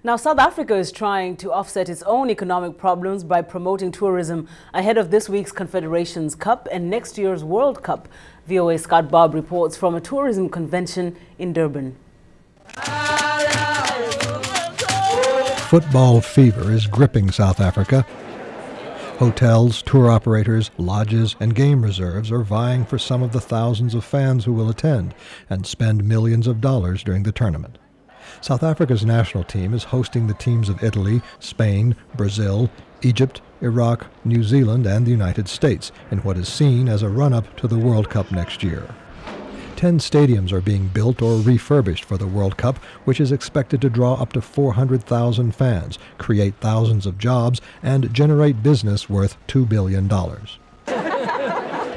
Now, South Africa is trying to offset its own economic problems by promoting tourism ahead of this week's Confederations Cup and next year's World Cup. VOA Scott Bobb reports from a tourism convention in Durban. Football fever is gripping South Africa. Hotels, tour operators, lodges, and game reserves are vying for some of the thousands of fans who will attend and spend millions of dollars during the tournament. South Africa's national team is hosting the teams of Italy, Spain, Brazil, Egypt, Iraq, New Zealand, and the United States in what is seen as a run-up to the World Cup next year. 10 stadiums are being built or refurbished for the World Cup, which is expected to draw up to 400,000 fans, create thousands of jobs, and generate business worth $2 billion.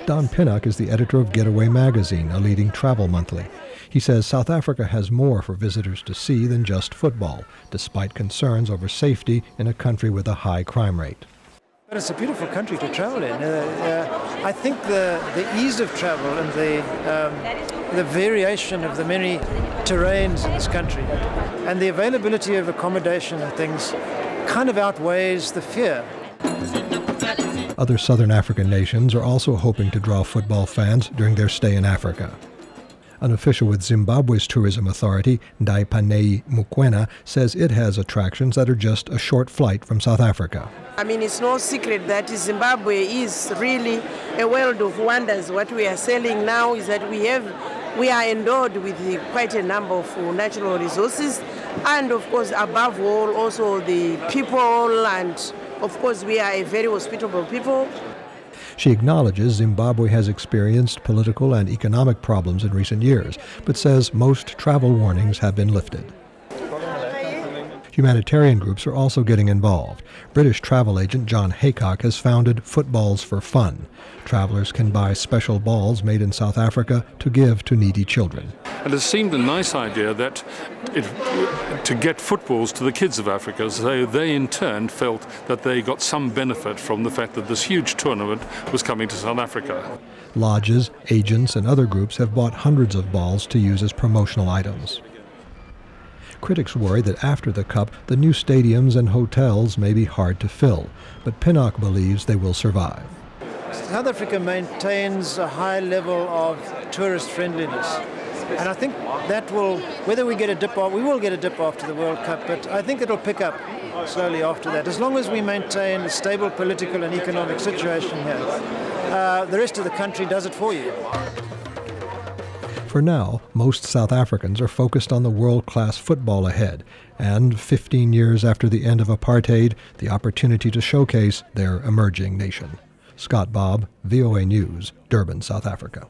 Don Pinnock is the editor of Getaway magazine, a leading travel monthly. He says South Africa has more for visitors to see than just football, despite concerns over safety in a country with a high crime rate. But it's a beautiful country to travel in. I think the ease of travel and the variation of the many terrains in this country and the availability of accommodation and things kind of outweighs the fear. Other southern African nations are also hoping to draw football fans during their stay in Africa. An official with Zimbabwe's tourism authority, Ndaipanei Mukwena, says it has attractions that are just a short flight from South Africa. I mean, it's no secret that Zimbabwe is really a world of wonders. What we are selling now is that we are endowed with quite a number of natural resources, and of course, above all, also the people, and of course, we are a very hospitable people. She acknowledges Zimbabwe has experienced political and economic problems in recent years, but says most travel warnings have been lifted. Humanitarian groups are also getting involved. British travel agent John Haycock has founded Footballs for Fun. Travelers can buy special balls made in South Africa to give to needy children. And it seemed a nice idea that to get footballs to the kids of Africa, so they in turn felt that they got some benefit from the fact that this huge tournament was coming to South Africa. Lodges, agents, and other groups have bought hundreds of balls to use as promotional items. Critics worry that after the Cup, the new stadiums and hotels may be hard to fill, but Pinnock believes they will survive. South Africa maintains a high level of tourist friendliness. And I think that will, whether we get a dip off, we will get a dip after the World Cup, but I think it'll pick up slowly after that. As long as we maintain a stable political and economic situation here, the rest of the country does it for you. For now, most South Africans are focused on the world-class football ahead, and 15 years after the end of apartheid, the opportunity to showcase their emerging nation. Scott Bobb, VOA News, Durban, South Africa.